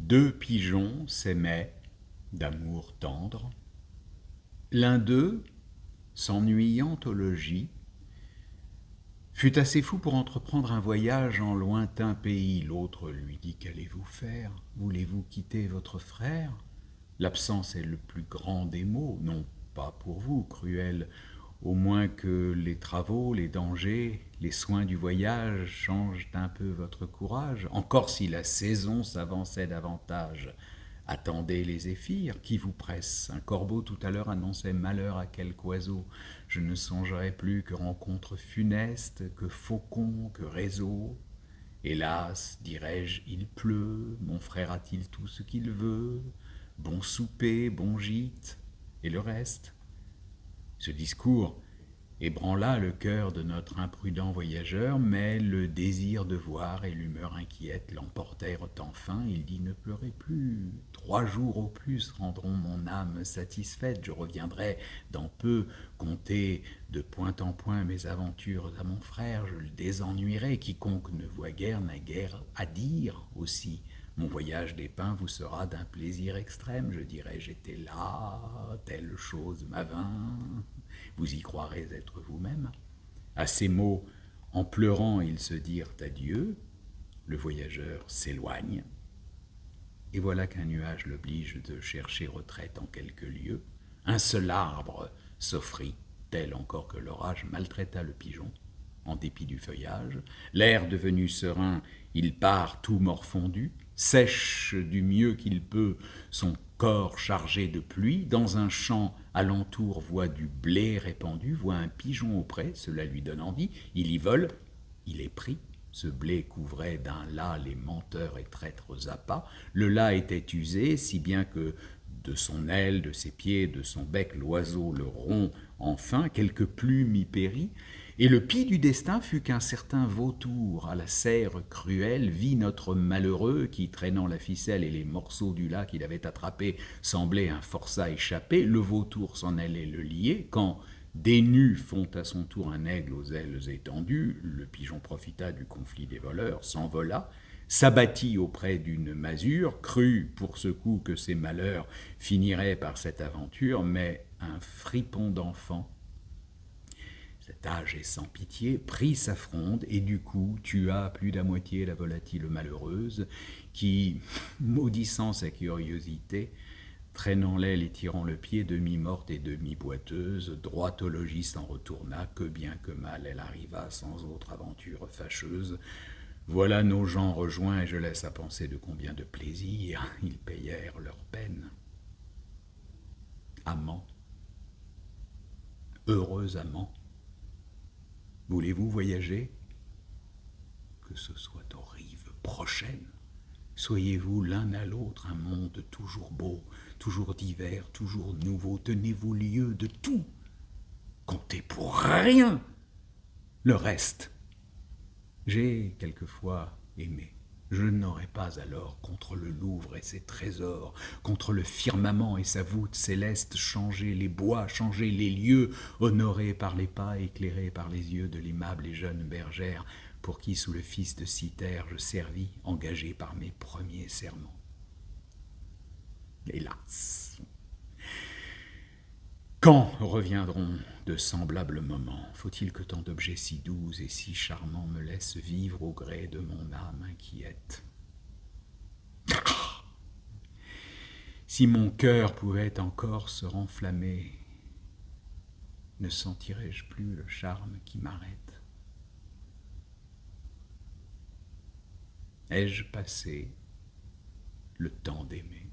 Deux pigeons s'aimaient d'amour tendre. L'un d'eux, s'ennuyant au logis, fut assez fou pour entreprendre un voyage en lointain pays. L'autre lui dit: qu'allez-vous faire? Voulez-vous quitter votre frère? L'absence est le plus grand des maux, non pas pour vous, cruel, au moins que les travaux, les dangers, les soins du voyage changent un peu votre courage. Encore si la saison s'avançait davantage. Attendez les zéphyrs, qui vous pressent? Un corbeau tout à l'heure annonçait malheur à quelque oiseau. Je ne songerai plus que rencontre funeste, que faucon, que réseau. Hélas, dirais-je, il pleut, mon frère a-t-il tout ce qu'il veut? Bon souper, bon gîte, et le reste? Ce discours ébranla le cœur de notre imprudent voyageur, mais le désir de voir et l'humeur inquiète l'emportèrent enfin. Il dit: ne pleurez plus, 3 jours au plus rendront mon âme satisfaite. Je reviendrai dans peu conter de point en point mes aventures à mon frère. Je le désennuierai. Quiconque ne voit guère n'a guère à dire aussi. Mon voyage des pins vous sera d'un plaisir extrême. Je dirai: j'étais là, telle chose m'avint. Vous y croirez être vous-même. À ces mots, en pleurant, ils se dirent adieu. Le voyageur s'éloigne. Et voilà qu'un nuage l'oblige de chercher retraite en quelques lieues. Un seul arbre s'offrit, tel encore que l'orage maltraita le pigeon. En dépit du feuillage, l'air devenu serein, il part tout morfondu, sèche du mieux qu'il peut son corps chargé de pluie. Dans un champ alentour voit du blé répandu, voit un pigeon auprès, cela lui donne envie, il y vole, il est pris. Ce blé couvrait d'un lacs les menteurs et traîtres appâts. Le lacs était usé, si bien que de son aile, de ses pieds, de son bec, l'oiseau le rompt enfin, quelques plumes y périt. Et le pis du destin fut qu'un certain vautour, à la serre cruelle, vit notre malheureux qui, traînant la ficelle et les morceaux du lacs qu'il avait attrapés, semblait un forçat échappé. Le vautour s'en allait le lier, quand des nus font à son tour un aigle aux ailes étendues. Le pigeon profita du conflit des voleurs, s'envola, s'abattit auprès d'une masure, crut pour ce coup que ses malheurs finiraient par cette aventure, mais un fripon d'enfant, cet âge est sans pitié, prit sa fronde et du coup tua plus d'à moitié la volatile malheureuse qui, maudissant sa curiosité, traînant l'aile et tirant le pied, demi-morte et demi-boiteuse, droit au logis s'en retourna, que bien que mal elle arriva sans autre aventure fâcheuse. Voilà nos gens rejoints, et je laisse à penser de combien de plaisir ils payèrent leur peine. Amants, heureux amants, voulez-vous voyager? Que ce soit aux rives prochaines. Soyez-vous l'un à l'autre un monde toujours beau, toujours divers, toujours nouveau. Tenez-vous lieu de tout. Comptez pour rien le reste. J'ai quelquefois aimé. Je n'aurais pas alors contre le Louvre et ses trésors, contre le firmament et sa voûte céleste, changé les bois, changé les lieux, honoré par les pas, éclairé par les yeux de l'aimable et jeune bergère, pour qui, sous le fils de Cythère, je servis, engagé par mes premiers serments. Hélas! Quand reviendront de semblables moments? Faut-il que tant d'objets si doux et si charmants me laissent vivre au gré de mon âme inquiète? Si mon cœur pouvait encore se renflammer, ne sentirais-je plus le charme qui m'arrête? Ai-je passé le temps d'aimer?